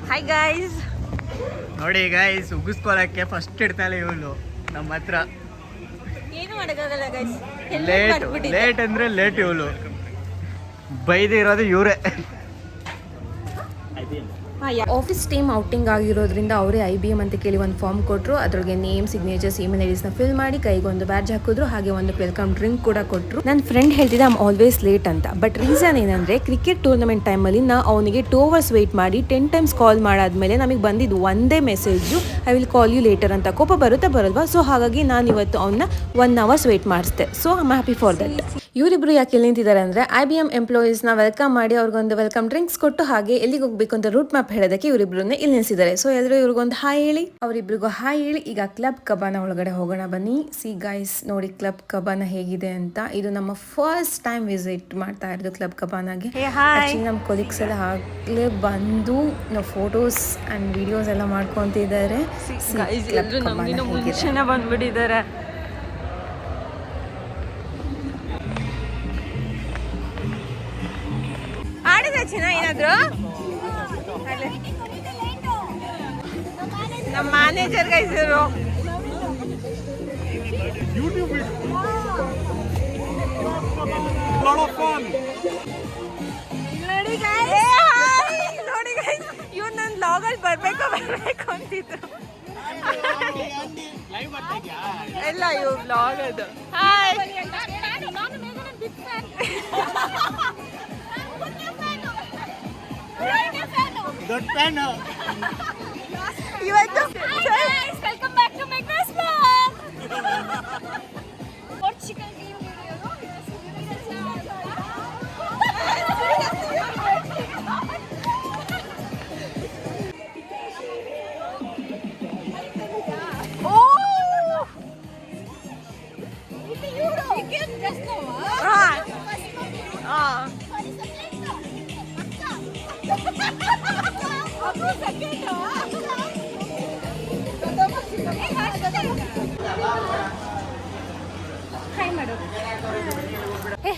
Hi guys, ನೋಡಿ guys, ಉಗಿಸ್ಕೊಳಕ್ಕೆ first ಇಡ್ತಾಳೆ ಇವಳು ನಮ್ಮ ಹತ್ರ. ಏನು ಮಾಡೋಕ್ಕಾಗಲ್ಲ ಗೈಸ್, ಲೇಟ್ ಅಂದ್ರೆ ಲೇಟ್. ಇವಳು ಬೈದಿರೋದು ಇವರೇ. ಆಫೀಸ್ ಟೀಮ್ ಔಟಿಂಗ್ ಆಗಿರೋದ್ರಿಂದ ಅವರೇ IBM ಅಂತ ಕೇಳಿ ಒಂದು ಫಾರ್ಮ್ ಕೊಟ್ಟರು. ಅದ್ರೊಳಗೆ ನೇಮ್, ಸಿಗ್ನೇಚರ್ಸ್, ಇಮೇಲ್ ಐಡಿಸ್ನ ಫಿಲ್ ಮಾಡಿ ಕೈಗೊಂದು ಬ್ಯಾಡ್ಜ್ ಹಾಕಿದ್ರು. ಹಾಗೆ ಒಂದು ವೆಲ್ಕಮ್ ಡ್ರಿಂಕ್ ಕೂಡ ಕೊಟ್ಟರು. ನನ್ನ ಫ್ರೆಂಡ್ ಹೇಳ್ತಿದ್ದೆ ಐಮ್ ಆಲ್ವೇಸ್ ಲೇಟ್ ಅಂತ. ಬಟ್ ರೀಸನ್ ಏನಂದ್ರೆ ಕ್ರಿಕೆಟ್ ಟೂರ್ನಮೆಂಟ್ ಟೈಮಲ್ಲಿ ನಾವು ಅವನಿಗೆ 2 hours ವೆಯ್ಟ್ ಮಾಡಿ 10 times ಕಾಲ್ ಮಾಡಾದ್ಮೇಲೆ ನಮಗೆ ಬಂದಿದ್ದು ಒಂದೇ message, I will call you later ಅಂತ. ಕೋಪ ಬರುತ್ತಾ ಬರಲ್ವಾ? ಸೊ ಹಾಗಾಗಿ ನಾನು ಇವತ್ತು ಅವನ್ನ 1 hour ವೆಯ್ಟ್ ಮಾಡಿಸ್ದೆ. So I'm happy for that. ಇವರಿಬ್ರು ಯಾಕೆ ಎಲ್ಲಿ ನಿಂತಿದ್ದಾರೆ ಅಂದರೆ IBM ಎಂಪ್ಲಾಯೀಸ್ನ ವೆಲ್ಕಮ್ ಮಾಡಿ ಅವ್ರಿಗೊಂದು ವೆಲ್ಕಮ್ ಡ್ರಿಂಕ್ಸ್ ಕೊಟ್ಟು ಹಾಗೆ ಎಲ್ಲಿಗೆ ಹೋಗ್ಬೇಕು ಅಂತ ರೂಟ್ ಮ್ಯಾಪ್ ಹೇಳೋದಕ್ಕೆ ಇವರಿಬ್ರನ್ನ ಇಲ್ಲಿ ನಿಲ್ಸಿದ್ದಾರೆ. ಸೊ ಎಲ್ಲರೂ ಇವ್ರಿಗೊಂದು ಹಾಯ್ ಹೇಳಿ, ಅವರಿಬ್ರಿಗೂ ಹಾಯ್ ಹೇಳಿ ಈಗ ಕ್ಲಬ್ ಕಬಾನ ಒಳಗಡೆ ಹೋಗೋಣ ಬನ್ನಿ. ಸಿ ಗೈಸ್, ನೋಡಿ ಕ್ಲಬ್ ಕಬಾನ ಹೇಗಿದೆ ಅಂತ. ಇದು ನಮ್ಮ ಫಸ್ಟ್ ಟೈಮ್ ವಿಸಿಟ್ ಮಾಡ್ತಾ ಇರೋದು ಕ್ಲಬ್ ಕಬಾನಾಗೆ. ನಮ್ಮ ಕೊಲೀಗ್ಸ್ ಎಲ್ಲ ಆಗಲೇ ಬಂದು ನಾವು ಫೋಟೋಸ್ ಆ್ಯಂಡ್ ವಿಡಿಯೋಸ್ ಎಲ್ಲ ಮಾಡ್ಕೊತಿದ್ದಾರೆ. ಮುಂಚೆನೇ ಬಂದ್ಬಿಟ್ಟಿದ್ದಾರೆ. ಆಡಿದ್ರೆ ಚೆನ್ನಾಗಿನಾದ್ರು ನಮ್ಮ ಮ್ಯಾನೇಜರ್ ಗೈಸ್ ಇವರು. ನೋಡಿ ಗೈಸ್, ಇವ್ರು ನನ್ನ ಲಾಗಲ್ಲಿ ಬರ್ಬೇಕು ಅಂತಿದ್ರು. ಎಲ್ಲ ಇವ್ ಬ್ಲಾಗ್ ಅದು. ಹಾಯ್, ಇವತ್ತು welcome back to my class blog. Portugal team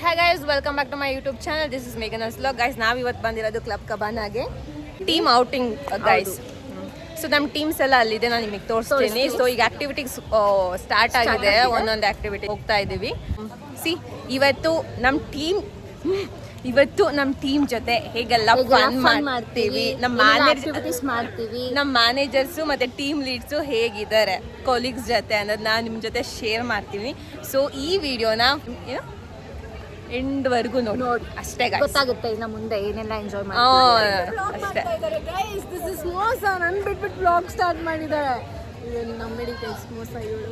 Hey guys, welcome back to my YouTube channel. This is Meghana's vlog. Guys, ನಾವು ಇವತ್ತು ಬಂದಿರೋದು ಕ್ಲಬ್ ಕಬಾನಾಗೆ ಟೀಮ್ ಔಟಿಂಗ್ ಗೈಸ್. ಸೊ ನಮ್ಮ ಟೀಮ್ಸ್ ಎಲ್ಲ ಅಲ್ಲಿದೆ, ನಾನು ನಿಮಗೆ ತೋರಿಸ್ತೀನಿ. ಸೊ ಈಗ ಆಕ್ಟಿವಿಟೀಸ್ ಸ್ಟಾರ್ಟ್ ಆಗಿದೆ, ಒಂದೊಂದು ಆಕ್ಟಿವಿಟಿ ಹೋಗ್ತಾ ಇದ್ದೀವಿ. ಸಿ ಇವತ್ತು ನಮ್ಮ ಟೀಮ್ ಜೊತೆ ಹೇಗೆಲ್ಲ ಫನ್ ಮಾಡ್ತೀವಿ, ನಮ್ಮ ಮ್ಯಾನೇಜರ್ಸು ಮತ್ತೆ ಟೀಮ್ ಲೀಡ್ಸು ಹೇಗಿದ್ದಾರೆ ಕೊಲೀಗ್ಸ್ ಜೊತೆ ಅನ್ನೋದು ನಾನು ನಿಮ್ಮ ಜೊತೆ ಶೇರ್ ಮಾಡ್ತೀನಿ. ಸೊ ಈ ವಿಡಿಯೋನ ಎಂಡ್ವರೆಗೂ ನೋಡಿ ಅಷ್ಟೇ ಗೊತ್ತಾಗುತ್ತೆ ಇನ್ನು ಮುಂದೆ ಏನೆಲ್ಲ ಎಂಜಾಯ್ ಅಷ್ಟೇ. ನನ್ ಬಿಟ್ಬಿಟ್ಟು ಬ್ಲಾಗ್ ಸ್ಟಾರ್ಟ್ ಮಾಡಿದ್ದಾರೆ. ನಮ್ಮಡಿ ಗೈಸ್ ಮೋಸ ಇವಳು.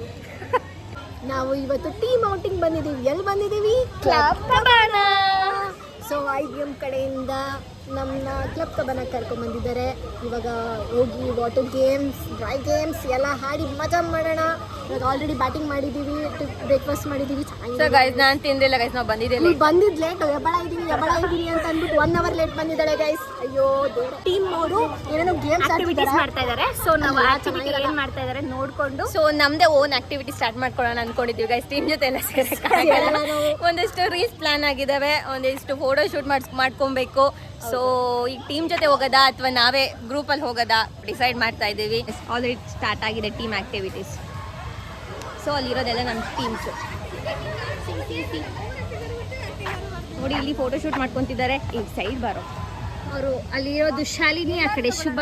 ನಾವು ಇವತ್ತು ಟೀಮ್ ಔಟಿಂಗ್ ಬಂದಿದ್ದೀವಿ. ಎಲ್ಲಿ ಬಂದಿದ್ದೀವಿ? ಕ್ಲಬ್ ಕಬಾನ. ಸೊ IBM ಕಡೆಯಿಂದ ನಮ್ಮನ್ನ ಕ್ಲಬ್ ಕಬಾನ ಕರ್ಕೊಂಡು ಬಂದಿದ್ದಾರೆ. ಇವಾಗ ಹೋಗಿ ವಾಟರ್ ಗೇಮ್ಸ್, ಡ್ರೈ ಗೇಮ್ಸ್ ಎಲ್ಲ ಆಡಿ ಮಜಾ ಮಾಡೋಣ. ಇವಾಗ ಆಲ್ರೆಡಿ ಬ್ಯಾಟಿಂಗ್ ಮಾಡಿದ್ದೀವಿ, ಬ್ರೇಕ್ಫಾಸ್ಟ್ ಮಾಡಿದ್ದೀವಿ. ಸೊ ಗೈಸ್, ನಾನು ತಿಂದಿಲ್ಲ ಗೈಸ್, ನಾವು ಬಂದಿದ್ದೇವೆ. ಬಂದಿದ್ದು ಲೇಟ್, ಎಬಳ ಇದ್ದೀನಿ ಅಂತ ಅಂದ್ಬಿಟ್ಟು 1 hour ಲೇಟ್ ಬಂದಿದ್ದಾಳೆ ಗೈಸ್. ಅಯ್ಯೋ ಟೀಮ್ ಅವರು ಏನೇನೋ ಗೇಮ್ಸ್ ಆಕ್ಟಿವಿಟೀಸ್ ಮಾಡ್ತಾ ಇದ್ದಾರೆ. ಸೊ ನಾವು ಆಕ್ಟಿವಿಟಿ ಏನು ಮಾಡ್ತಾ ಇದ್ದಾರೆ ನೋಡ್ಕೊಂಡು ಸೊ ನಮ್ದೇ ಓನ್ ಆಕ್ಟಿವಿಟಿ ಸ್ಟಾರ್ಟ್ ಮಾಡ್ಕೊಳ್ಳೋಣ ಅನ್ಕೊಂಡಿದ್ದೀವಿ ಗೈಸ್. ಟೀಮ್ ಜೊತೆ ಎಲ್ಲ ಸೇರಕ್ಕಾಗಲ್ಲ. ಒಂದಿಷ್ಟು ರೀಲ್ಸ್ ಪ್ಲಾನ್ ಆಗಿದ್ದಾವೆ, ಒಂದಿಷ್ಟು ಫೋಟೋ ಶೂಟ್ ಮಾಡ್ಕೊಬೇಕು. ಸೊ ಈಗ ಟೀಮ್ ಜೊತೆ ಹೋಗೋದಾ ಅಥವಾ ನಾವೇ ಗ್ರೂಪಲ್ಲಿ ಹೋಗೋದಾ ಡಿಸೈಡ್ ಮಾಡ್ತಾ ಇದ್ದೀವಿ. ಆಲ್ರೆಡಿ ಸ್ಟಾರ್ಟ್ ಆಗಿದೆ ಟೀಮ್ ಆಕ್ಟಿವಿಟೀಸ್. ಸೊ ಅಲ್ಲಿರೋದೆಲ್ಲ ನಮ್ಮ ಟೀಮ್ಸು. ನೋಡಿ ಇಲ್ಲಿ ಫೋಟೋ ಶೂಟ್ ಮಾಡ್ಕೊತಿದ್ದಾರೆ. ಈಗ ಸೈಡ್ ಬರೋ ಅವರು ಅಲ್ಲಿರೋದು ಶಾಲಿನಿ, ಆ ಕಡೆ ಶುಭ.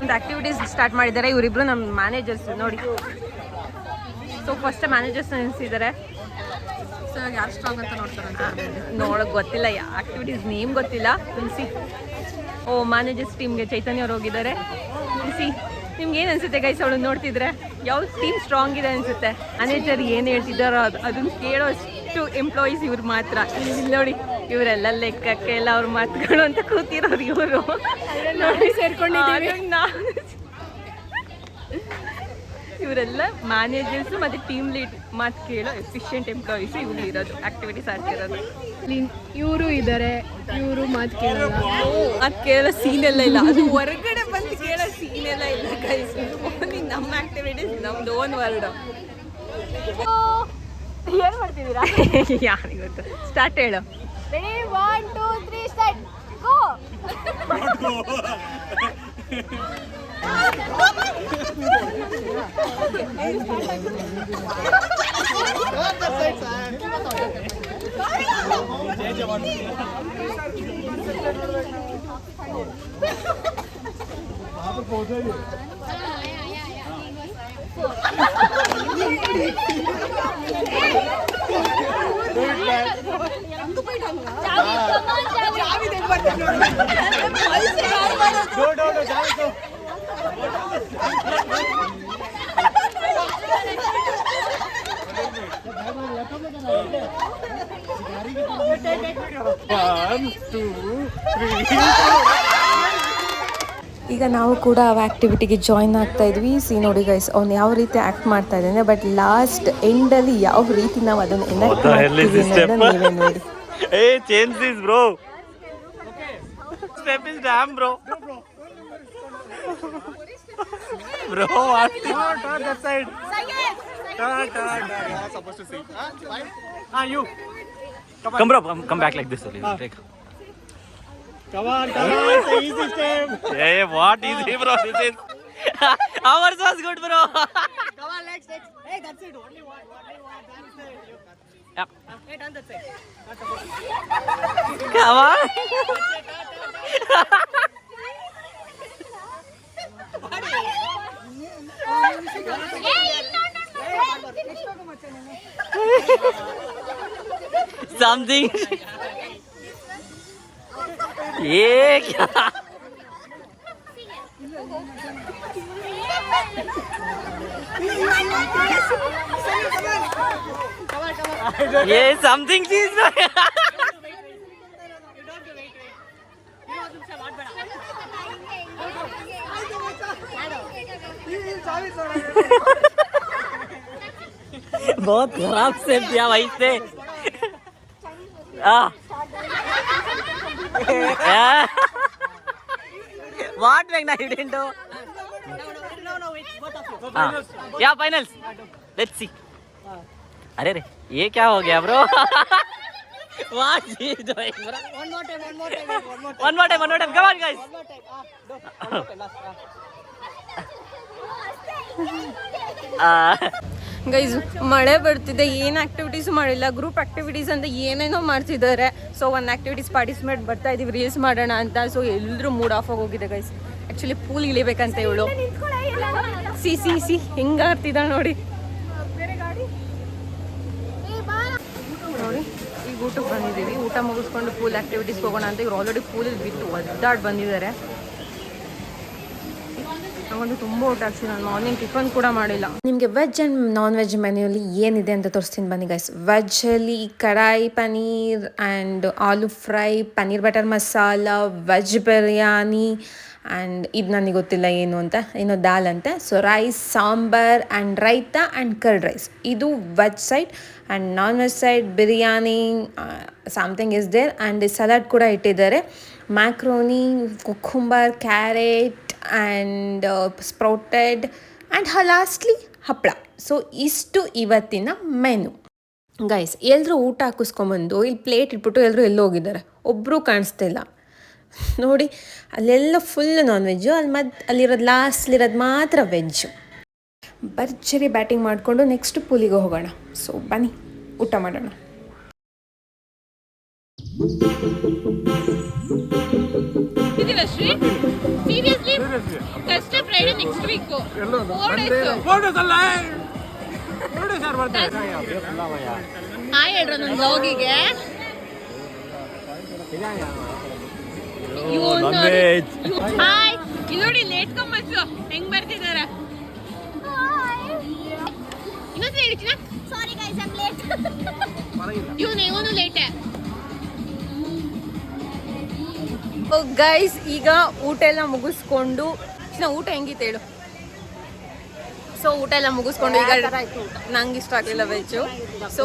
ಒಂದು ಆಕ್ಟಿವಿಟೀಸ್ ಸ್ಟಾರ್ಟ್ ಮಾಡಿದ್ದಾರೆ ಇವರಿಬ್ರು ನಮ್ಮ ಮ್ಯಾನೇಜರ್ಸ್. ನೋಡಿ, ಸೊ ಫಸ್ಟ್ ಮ್ಯಾನೇಜರ್ಸ್ ನಿಲ್ಲಿಸಿದ್ದಾರೆ. ಸೊ ಯಾರು ಸ್ಟ್ರಾಂಗ್ ಅಂತ ನೋಡೋಕೆ ಗೊತ್ತಿಲ್ಲ, ಆಕ್ಟಿವಿಟೀಸ್ ನೇಮ್ ಗೊತ್ತಿಲ್ಲ. ತುಳಸಿ ಮ್ಯಾನೇಜರ್ಸ್ ಟೀಮ್ಗೆ ಚೈತನ್ಯ ಅವ್ರು ಹೋಗಿದ್ದಾರೆ. ತುಳಸಿ, ನಿಮ್ಗೆ ಏನು ಅನ್ಸುತ್ತೆ ಗೈಸ್ ಅವಳು ನೋಡ್ತಿದ್ರೆ? ಯಾವ ಟೀಮ್ ಸ್ಟ್ರಾಂಗ್ ಇದೆ ಅನ್ಸುತ್ತೆ? ಮ್ಯಾನೇಜರ್ ಏನು ಹೇಳ್ತಿದ್ದಾರೋ ಅದನ್ನು ಕೇಳೋಷ್ಟು ಎಂಪ್ಲಾಯೀಸ್ ಇವ್ರು ಮಾತ್ರ. ಇಲ್ಲಿ ನೋಡಿ, ಇವರೆಲ್ಲ ಲೆಕ್ಕಕ್ಕೆ ಎಲ್ಲ ಅವ್ರ ಮಾತುಗಳು ಅಂತ ಕೂತಿರೋರು ಇವರು. ನೋಡಿ ಸೇರ್ಕೊಂಡಿದ್ದೀವಿ ಇವರೆಲ್ಲ ಮ್ಯಾನೇಜರ್ಸು ಮತ್ತು ಟೀಮ್ ಲೀಡ್ ಮಾತು ಕೇಳೋ ಎಫಿಷಿಯೆಂಟ್ ಎಂಪ್ಲಾಯೀಸು ಇವ್ರು ಇರೋದು, ಆಕ್ಟಿವಿಟೀಸ್ ಆಡ್ತಿರೋದು. ಇವರು ಇದ್ದಾರೆ, ಇವರು ಮಾತು ಕೇಳೋಲ್ಲ. ಅದು ಕೇಳೋ ಸೀನ್ ಎಲ್ಲ ಇಲ್ಲ, ಅದು ಹೊರಗಡೆ ಬಂದು ಕೇಳೋ ಸೀನ್ ಎಲ್ಲ ಇಲ್ಲ ಗೈಸ್. ಓನ್ಲಿ ನಮ್ಮ ಆಕ್ಟಿವಿಟೀಸ್, ನಮ್ದು ಓನ್ ವರ್ಲ್ಡ್. ಏನ್ ಮಾಡ್ತಿದ್ದೀರಾ? ಯಾರಿಗೆ ಗೊತ್ತು. ಸ್ಟಾರ್ಟ್ ಹೇಳು. ರೆಡಿ 1 2 3 ಸ್ಟಾರ್ಟ್ ಗೋ. ಈಗ ನಾವು ಕೂಡ ಆ ಆ್ಯಕ್ಟಿವಿಟಿಗೆ ಜಾಯ್ನ್ ಆಗ್ತಾ ಇದ್ವಿ. ಸಿ ನೋಡಿ ಗೈಸ್, ಅವ್ನು ಯಾವ ರೀತಿ ಆ್ಯಕ್ಟ್ ಮಾಡ್ತಾ ಇದ್ದಾನೆ, ಬಟ್ ಲಾಸ್ಟ್ ಎಂಡಲ್ಲಿ ಯಾವ ರೀತಿ ನಾವು ಅದನ್ನು ಎನಾಕ್ಟ್ ಮಾಡ್ತೀವಿ ಅನ್ನೋದನ್ನ ನೀವೇ ನೋಡಿ. Hey, change this, bro. Step is damn, bro. Bro, what? Turn that side. Turn. You're supposed to see. You. Come bro, come back like this only. Take. Come on. It's an easy step. Hey, what easy bro? This is ours was good bro. Come on, next. Hey, that's it. Only one. That's it. Yep. Hey, turn that side. Come on. Something. ये क्या? ये something चीज में. बहुत खराब से दिया भाई से. What Magna you didn't do? Yeah, finals. Let's see. अरे रे, ये क्या हो गया bro? What is doing bro? One more time. One more time. Come on guys. Guys, ಮಳೆ ಬರ್ತಿದೆ, ಏನು ಆಕ್ಟಿವಿಟೀಸ್ ಮಾಡಿಲ್ಲ. ಗ್ರೂಪ್ ಆಕ್ಟಿವಿಟೀಸ್ ಅಂತ ಏನೇನೋ ಮಾಡ್ತಿದ್ದಾರೆ. ಸೊ ಒಂದು ಆಕ್ಟಿವಿಟೀಸ್ ಪಾರ್ಟಿಸಿಪೇಟ್ ಬರ್ತಾ ಇದೀವಿ, ರೀಲ್ಸ್ ಮಾಡೋಣ ಅಂತ. ಸೊ ಎಲ್ಲರೂ ಮೂಡ್ ಆಫ್ ಆಗಿ ಹೋಗಿದೆ ಗೈಸ್. ಆ್ಯಕ್ಚುಲಿ ಪೂಲ್ ಇಳಿಬೇಕಂತ ಇವಳು. ಸಿ ಹೆಂಗಾಗ್ತಿದ್ದಾಳೆ ನೋಡಿ. ನೋಡಿ, ಈಗ ಊಟಕ್ಕೆ ಬಂದಿದ್ದೀವಿ. ಊಟ ಮುಗಿಸ್ಕೊಂಡು ಪೂಲ್ ಆಕ್ಟಿವಿಟೀಸ್ ಹೋಗೋಣ ಅಂತ ಇವ್ರು ಆಲ್ರೆಡಿ ಪೂಲಲ್ಲಿ ಬಿಟ್ಟು ಒದ್ದಾಡಿ ಬಂದಿದ್ದಾರೆ. ನಂಗೊಂದು ತುಂಬ ಊಟ ಆಗ್ತಿದೆ. ನಾನು ಮಾರ್ನಿಂಗ್ ಟಿಫನ್ ಕೂಡ ಮಾಡಿಲ್ಲ. ನಿಮಗೆ ವೆಜ್ ಆ್ಯಂಡ್ ನಾನ್ ವೆಜ್ ಮೆನ್ಯೂಲಿ ಏನಿದೆ ಅಂತ ತೋರಿಸ್ತೀನಿ ಬನ್ನಿ ಗೈಸ್. ವೆಜ್ಜಲ್ಲಿ kadai paneer and aloo fry, paneer butter masala, veg biryani and ಇದು ನನಗೆ ಗೊತ್ತಿಲ್ಲ ಏನು ಅಂತ, ಏನೋ ದಾಲ್ ಅಂತೆ. So rice, sambar and raita and curd rice. ಇದು veg side. And non veg side biryani something is there. And salad ಕೂಡ ಇಟ್ಟಿದ್ದಾರೆ. Macaroni, cucumber, carrot and sprouted and lastly ಹಪ್ಪಳ. ಸೊ ಇಷ್ಟು ಇವತ್ತಿನ ಮೆನು ಗೈಸ್. ಎಲ್ಲರೂ ಊಟ ಹಾಕಿಸ್ಕೊಂಬಂದು ಇಲ್ಲಿ ಪ್ಲೇಟ್ ಇಟ್ಬಿಟ್ಟು ಎಲ್ಲರೂ ಎಲ್ಲೋ ಹೋಗಿದ್ದಾರೆ, ಒಬ್ಬರೂ ಕಾಣಿಸ್ತಿಲ್ಲ ನೋಡಿ. ಅಲ್ಲೆಲ್ಲ ಫುಲ್ ನಾನ್ ವೆಜ್ಜು, ಅಲ್ಲಿರೋದು ಲಾಸ್ಟ್ಲಿರೋದು ಮಾತ್ರ ವೆಜ್ಜು. ಭರ್ಜರಿ ಬ್ಯಾಟಿಂಗ್ ಮಾಡಿಕೊಂಡು ನೆಕ್ಸ್ಟ್ ಪೂಲಿಗೆ ಹೋಗೋಣ. ಸೊ ಬನ್ನಿ ಊಟ ಮಾಡೋಣ. ನೋಡಿ ಲೇಟ್ ಕಮ್ಮತ್ತು ಹೆಂಗ್ ಬರ್ತಿದಾರೆ. Sorry guys, I am late. ಇವನು ಲೇಟೆ. ಗೈಸ್, ಈಗ ಊಟ ಎಲ್ಲ ಮುಗಿಸ್ಕೊಂಡು, ಊಟ ಹೆಂಗಿತ್ತು ಹೇಳು. ಸೊ ಊಟ ಎಲ್ಲ ಮುಗಿಸ್ಕೊಂಡು ಈಗ ನಂಗೆ ಇಷ್ಟ ಆಗಲಿಲ್ಲ ವೆಜ್ಜು. ಸೊ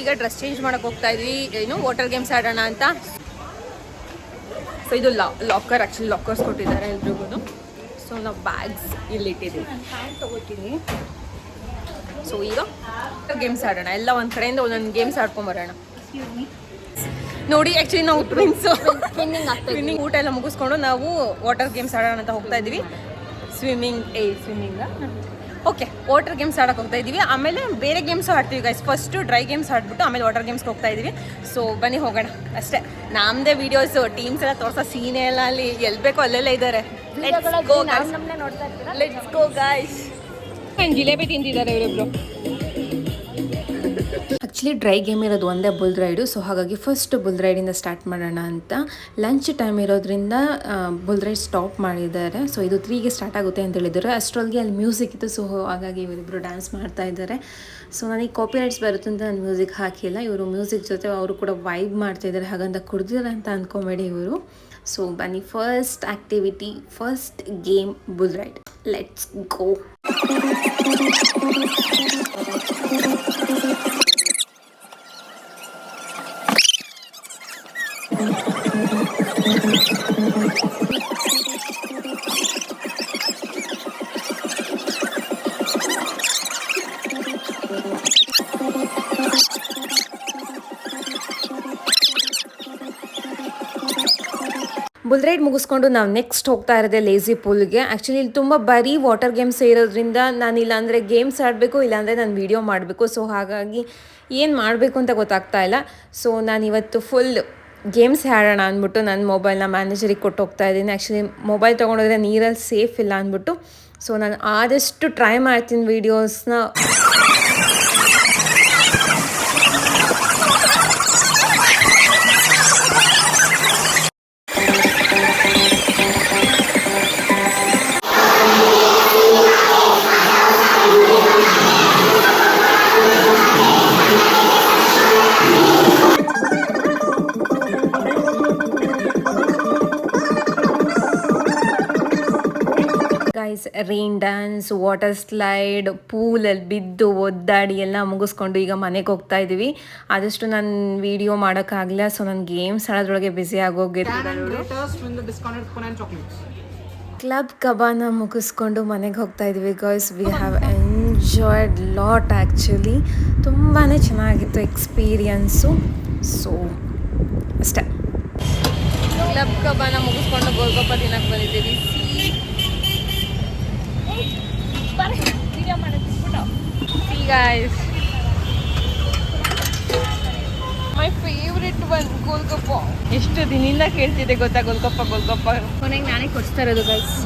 ಈಗ ಡ್ರೆಸ್ ಚೇಂಜ್ ಮಾಡಕ್ಕೆ ಹೋಗ್ತಾ ಇದ್ವಿ. ಏನು ವಾಟರ್ ಗೇಮ್ಸ್ ಆಡೋಣ ಅಂತ. ಸೊ ಇದು ಲಾಕರ್, ಆ್ಯಕ್ಚುಲಿ ಲಾಕರ್ಸ್ ಕೊಟ್ಟಿದ್ದಾರೆ ಎಲ್ರಿಗೂ. ಸೊ ನಾವು ಬ್ಯಾಗ್ಸ್ ಇಲ್ಲಿ ಇಟ್ಟಿದ್ದೀವಿ. ನಾನು ಪ್ಯಾಂಟ್ ತೊಗೋತೀನಿ. ಸೊ ಈಗ ಗೇಮ್ಸ್ ಆಡೋಣ, ಎಲ್ಲ ಒಂದು ಕಡೆಯಿಂದ ಒಂದೊಂದು ಗೇಮ್ಸ್ ಆಡ್ಕೊಂಬರೋಣ. ನೋಡಿ ಆ್ಯಕ್ಚುಲಿ ನಾವು ಟ್ವಿನ್ಸು ಸ್ವಿಮ್ಮಿಂಗ್ ಊಟ ಎಲ್ಲ ಮುಗಿಸ್ಕೊಂಡು ನಾವು ವಾಟರ್ ಗೇಮ್ಸ್ ಆಡೋಣ ಅಂತ ಹೋಗ್ತಾ ಇದ್ದೀವಿ. ಸ್ವಿಮ್ಮಿಂಗ ಓಕೆ, ವಾಟರ್ ಗೇಮ್ಸ್ ಆಡೋಕೆ ಹೋಗ್ತಾ ಇದ್ದೀವಿ. ಆಮೇಲೆ ಬೇರೆ ಗೇಮ್ಸು ಆಡ್ತೀವಿ ಗೈಸ್. ಫಸ್ಟು ಡ್ರೈ ಗೇಮ್ಸ್ ಆಡ್ಬಿಟ್ಟು ಆಮೇಲೆ ವಾಟರ್ ಗೇಮ್ಸ್ಗೆ ಹೋಗ್ತಾ ಇದ್ದೀವಿ. ಸೊ ಬನ್ನಿ ಹೋಗೋಣ ಅಷ್ಟೇ. ನಮ್ಮದೇ ವೀಡಿಯೋಸು ಟೀಮ್ಸ್ ಎಲ್ಲ ತೋರಿಸೋ ಸೀನೇ ಎಲ್ಲ ಅಲ್ಲಿ ಎಲ್ಲಿ ಬೇಕೋ ಅಲ್ಲೆಲ್ಲ ಇದ್ದಾರೆ. Let's go guys. ಜಿಲೇಬಿ ತಿಂತಿದ್ದಾರೆ ಇವರಿಬ್ರು. ಆ್ಯಕ್ಚುಲಿ ಡ್ರೈ ಗೇಮ್ ಇರೋದು ಒಂದೇ ಬುಲ್ ರೈಡು. ಸೊ ಹಾಗಾಗಿ ಫಸ್ಟ್ ಬುಲ್ ರೈಡಿಂದ ಸ್ಟಾರ್ಟ್ ಮಾಡೋಣ ಅಂತ. ಲಂಚ್ ಟೈಮ್ ಇರೋದ್ರಿಂದ ಬುಲ್ ರೈಡ್ ಸ್ಟಾಪ್ ಮಾಡಿದ್ದಾರೆ. ಸೊ ಇದು 3ಗೆ ಸ್ಟಾರ್ಟ್ ಆಗುತ್ತೆ ಅಂತ ಹೇಳಿದ್ದಾರೆ. ಅಷ್ಟರೊಳಗೆ ಅಲ್ಲಿ ಮ್ಯೂಸಿಕ್ ಇತ್ತು. ಸೊ ಹಾಗಾಗಿ ಇವರಿಬ್ಬರು ಡ್ಯಾನ್ಸ್ ಮಾಡ್ತಾ ಇದ್ದಾರೆ. ಸೊ ನನಗೆ ಕಾಪಿ ರೈಟ್ಸ್ ಬರುತ್ತೆ ಅಂತ ನಾನು ಮ್ಯೂಸಿಕ್ ಹಾಕಿಲ್ಲ. ಇವರು ಮ್ಯೂಸಿಕ್ ಜೊತೆ ಅವರು ಕೂಡ ವೈಬ್ ಮಾಡ್ತಾಯಿದ್ದಾರೆ. ಹಾಗಂತ ಕುಡ್ದಿದ್ದಾರೆ ಅಂತ ಅಂದ್ಕೊಂಬೇಡಿ ಇವರು. ಸೊ ಬನ್ನಿ, first activity, first game bull ride. Let's go. Bull ride ಮುಗಿಸ್ಕೊಂಡು ನಾವು ನೆಕ್ಸ್ಟ್ ಹೋಗ್ತಾ ಇರೋದೆ ಲೇಝಿ ಪೂಲ್ಗೆ. ಆ್ಯಕ್ಚುಲಿ ಇಲ್ಲಿ ತುಂಬ ಬರೀ ವಾಟರ್ ಗೇಮ್ಸ್ ಇರೋದ್ರಿಂದ ನಾನು ಇಲ್ಲಾಂದರೆ ಗೇಮ್ಸ್ ಆಡಬೇಕು, ಇಲ್ಲಾಂದರೆ ನಾನು ವೀಡಿಯೋ ಮಾಡಬೇಕು. ಸೊ ಹಾಗಾಗಿ ಏನು ಮಾಡಬೇಕು ಅಂತ ಗೊತ್ತಾಗ್ತಾ ಇಲ್ಲ. ಸೊ ನಾನಿವತ್ತು ಫುಲ್ ಗೇಮ್ಸ್ ಆಡೋಣ ಅಂದ್ಬಿಟ್ಟು ನನ್ನ ಮೊಬೈಲ್ನ ಮ್ಯಾನೇಜರಿಗೆ ಕೊಟ್ಟು ಹೋಗ್ತಾ ಇದ್ದೀನಿ. ಆ್ಯಕ್ಚುಲಿ ಮೊಬೈಲ್ ತೊಗೊಂಡೋದ್ರೆ ನೀರಲ್ಲಿ ಸೇಫ್ ಇಲ್ಲ ಅಂದ್ಬಿಟ್ಟು. ಸೊ ನಾನು ಆದಷ್ಟು ಟ್ರೈ ಮಾಡ್ತೀನಿ ವೀಡಿಯೋಸ್ನ. Guys, rain dance, water slide, ಪೂಲಲ್ಲಿ ಬಿದ್ದು ಒದ್ದಾಡಿ ಎಲ್ಲ ಮುಗಿಸ್ಕೊಂಡು ಈಗ ಮನೆಗೆ ಹೋಗ್ತಾ ಇದ್ದೀವಿ. ಆದಷ್ಟು ನಾನು ವಿಡಿಯೋ ಮಾಡೋಕ್ಕಾಗಲಿಲ್ಲ. ಸೊ ನಾನು ಗೇಮ್ಸ್ ಆಡೋದ್ರೊಳಗೆ ಬ್ಯುಸಿ ಆಗೋಗಿರ್ತಾರೆ. ಕ್ಲಬ್ ಕಬಾನ ಮುಗಿಸ್ಕೊಂಡು ಮನೆಗೆ ಹೋಗ್ತಾ ಇದ್ದೀವಿ guys. We have enjoyed lot. Actually ತುಂಬಾ ಚೆನ್ನಾಗಿತ್ತು ಎಕ್ಸ್ಪೀರಿಯನ್ಸು. ಸೊ ಅಷ್ಟೇ. ಕ್ಲಬ್ ಕಬಾನ ಮುಗಿಸ್ಕೊಂಡು ಗೋಲ್ಗಪ್ಪ ತಿನ್ನಕ್ಕೆ ಬಂದಿದ್ದೀವಿ. See guys, my favorite one, golgappa. ಎಷ್ಟು ದಿನದಿಂದ ಕೇಳ್ತಿದ್ದೆ ಗೊತ್ತಾ ಗೋಲ್ಗಪ್ಪ ಕೊನೆಗೆ ನಾನೇ ಕೊಡಿಸ್ತಾ ಇರೋದು ಗೈಸ್.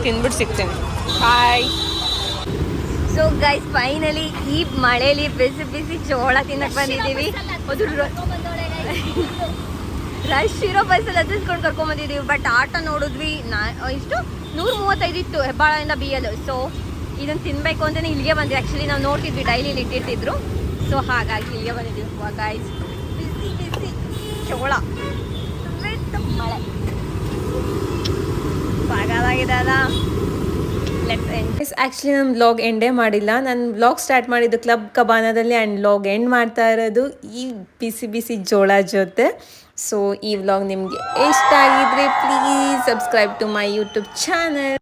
ತಿಂದ್ಬಿಟ್ಟು ಸಿಗ್ತೇನೆ. ಬಾಯ್. ಸೊ ಗೈಸ್, ಫೈನಲಿ ಈ ಮಳೆಯಲ್ಲಿ ಬಿಸಿ ಬಿಸಿ ಜೋಳ ತಿನ್ನಕ್ಕೆ ಬಂದಿದ್ದೀವಿ. ಅದು ರಶ್ ಇರೋ ಬಸ್ಸಲ್ಲಿ ಹತ್ತಿಸ್ಕೊಂಡು ಕರ್ಕೊಂಬಂದಿದ್ದೀವಿ. ಬಟ್ ಆಟೋ ನೋಡಿದ್ವಿ, ಇಷ್ಟು 135 ಇತ್ತು ಹೆಬ್ಬಾಳದಿಂದ BL. ಸೊ ಇದನ್ನು ತಿನ್ನಬೇಕು ಅಂತಲೇ ಇಲ್ಲಿಗೆ ಬಂದ್ವಿ. ಆ್ಯಕ್ಚುಲಿ ನಾವು ನೋಡ್ತಿದ್ವಿ ಡೈಲಿ ಇಲ್ಲಿ ಇಟ್ಟಿರ್ತಿದ್ರು. ಸೊ ಹಾಗಾಗಿ ಇಲ್ಲಿಗೆ ಬಂದಿದ್ದೀವಿ ಗೈಸ್. ಬಿಸಿ ಬಿಸಿ ಜೋಳ ವಿತ್ ಮಳೆ ಸಾಕಾಗಿದೆ ಅಲ್ಲ. ಆ್ಯಕ್ಚುಲಿ ನಾನು ವ್ಲಾಗ್ ಎಂಡೇ ಮಾಡಿಲ್ಲ. ನಾನು ವ್ಲಾಗ್ ಸ್ಟಾರ್ಟ್ ಮಾಡಿದ್ದು ಕ್ಲಬ್ ಕಬಾನದಲ್ಲಿ ಆ್ಯಂಡ್ ವ್ಲಾಗ್ ಎಂಡ್ ಮಾಡ್ತಾ ಇರೋದು ಈ ಬಿಸಿ ಬಿಸಿ ಜೋಳ ಜೊತೆ. ಸೊ ಈ ವ್ಲಾಗ್ ನಿಮಗೆ ಇಷ್ಟ ಆಗಿದ್ರೆ please subscribe to my YouTube channel.